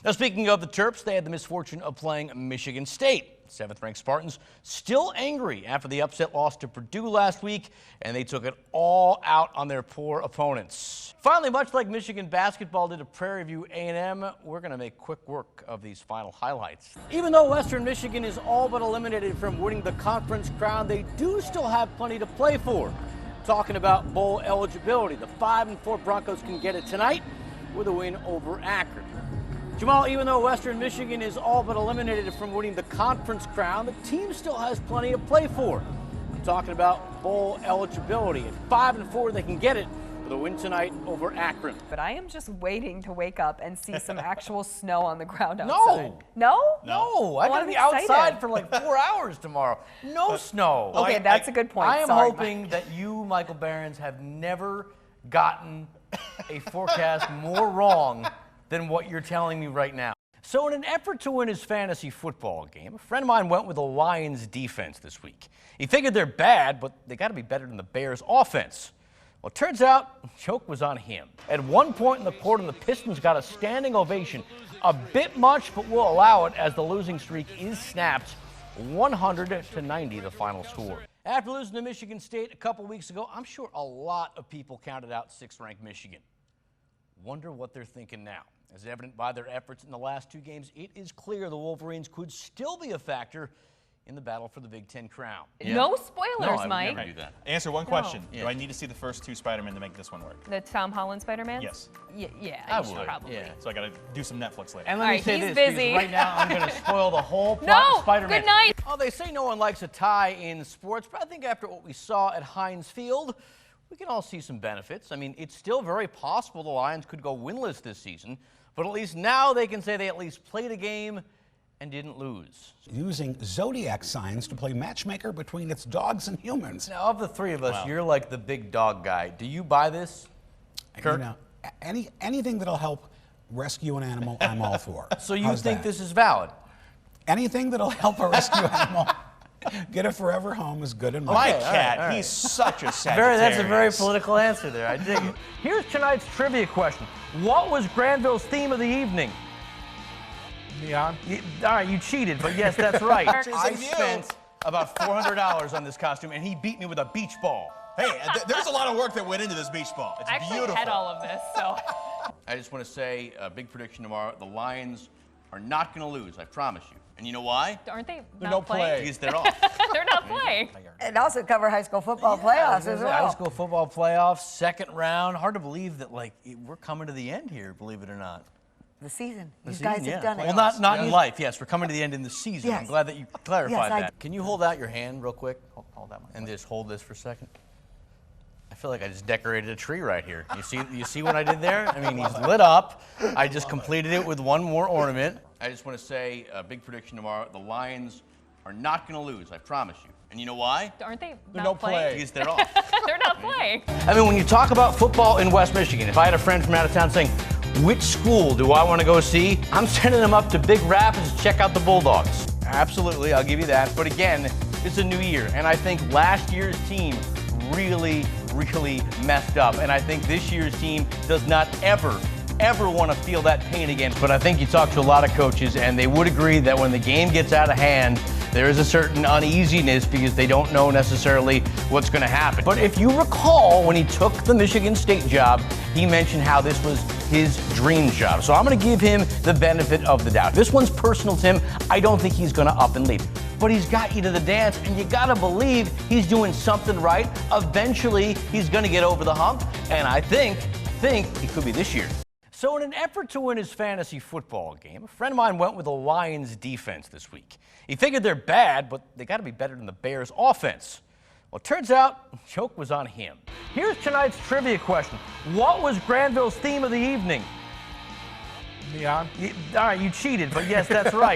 Now, speaking of the Terps, they had the misfortune of playing Michigan State. Seventh-ranked Spartans still angry after the upset loss to Purdue last week, and they took it all out on their poor opponents. Finally, much like Michigan basketball did to Prairie View A&M, we're going to make quick work of these final highlights. Even though Western Michigan is all but eliminated from winning the conference crown, they do still have plenty to play for. Talking about bowl eligibility, the 5-4 Broncos can get it tonight with a win over Akron. Jamal, even though Western Michigan is all but eliminated from winning the conference crown, the team still has plenty to play for. I'm talking about bowl eligibility. At 5-4, they can get it with a win tonight over Akron. But I am just waiting to wake up and see some actual snow on the ground outside. No? No, I gotta be outside for like 4 hours tomorrow. No snow. Okay, that's a good point. I am Sorry, hoping Mike. that you, Michael Behrens, have never gotten a forecast more wrong than what you're telling me right now. So in an effort to win his fantasy football game, a friend of mine went with the Lions defense this week. He figured they're bad, but they got to be better than the Bears offense. Well, it turns out joke was on him. At one point in the quarter, the Pistons got a standing ovation. A bit much, but we'll allow it as the losing streak is snapped. 100-90 the final score. After losing to Michigan State a couple weeks ago, I'm sure a lot of people counted out 6th-ranked Michigan. Wonder what they're thinking now. As evident by their efforts in the last 2 games, it is clear the Wolverines could still be a factor in the battle for the Big Ten crown. Yeah. No spoilers, no, Mike. Never do that. Answer one question. Yeah. Do I need to see the first 2 Spider-Man to make this one work? The Tom Holland Spider-Man? Yes. Yeah, I should would, probably. yeah. So I got to do some Netflix later. And let All me right, say he's this, busy. because right now I'm going to spoil the whole plot of Spider-Man. Good night. Oh, they say no one likes a tie in sports, but I think after what we saw at Heinz Field, we can all see some benefits. I mean, it's still very possible the Lions could go winless this season, but at least now they can say they at least played a game and didn't lose. Using zodiac signs to play matchmaker between its dogs and humans. Now, of the 3 of us, you're like the big dog guy. Do you buy this, Kirk? You know, anything that'll help rescue an animal, I'm all for. So you How's think that? this is valid? Anything that'll help a rescue animal get a forever home is good in my My book. cat, all right. he's such a Sagittarius. That's a very political answer there. I dig it. Here's tonight's trivia question. What was Granville's theme of the evening? Neon. All right, you cheated, but yes, that's right. I you. spent about $400 on this costume, and he beat me with a beach ball. Hey, there's a lot of work that went into this beach ball. It's I actually beautiful. had all of this, so. I just want to say a big prediction tomorrow. The Lions are not going to lose, I promise you. And you know why? Aren't they They're not no playing? play. Because they're off. They're not playing. And also cover high school football playoffs as well. High school football playoffs, 2nd round. Hard to believe that, like, we're coming to the end here, believe it or not. The season. The You season, guys yeah. have done it. Well, not in life. Yes, we're coming to the end in the season. Yes. I'm glad that you clarified Yes, that. Can you hold out your hand real quick? Hold that one. And just hold this for a second. I feel like I just decorated a tree right here. You see what I did there? I mean, he's lit up. I just completed it with one more ornament. I just want to say a big prediction tomorrow. The Lions are not going to lose, I promise you. And you know why? Aren't they They're not no play. playing? Because they're off. They're not playing. I mean, when you talk about football in West Michigan, if I had a friend from out of town saying, which school do I want to go see? I'm sending them up to Big Rapids to check out the Bulldogs. Absolutely, I'll give you that. But again, it's a new year, and I think last year's team really messed up. And I think this year's team does not ever want to feel that pain again. But I think you talk to a lot of coaches, and they would agree that when the game gets out of hand, there is a certain uneasiness because they don't know necessarily what's going to happen. But if you recall, when he took the Michigan State job, he mentioned how this was his dream job. So I'm going to give him the benefit of the doubt. This one's personal to him. I don't think he's going to up and leave. But he's got you to the dance, and you got to believe he's doing something right. Eventually, he's going to get over the hump, and I think it could be this year. So in an effort to win his fantasy football game, a friend of mine went with the Lions defense this week. He figured they're bad, but they got to be better than the Bears offense. Well, it turns out joke was on him. Here's tonight's trivia question. What was Granville's theme of the evening? Neon. All right, you cheated, but yes, that's right.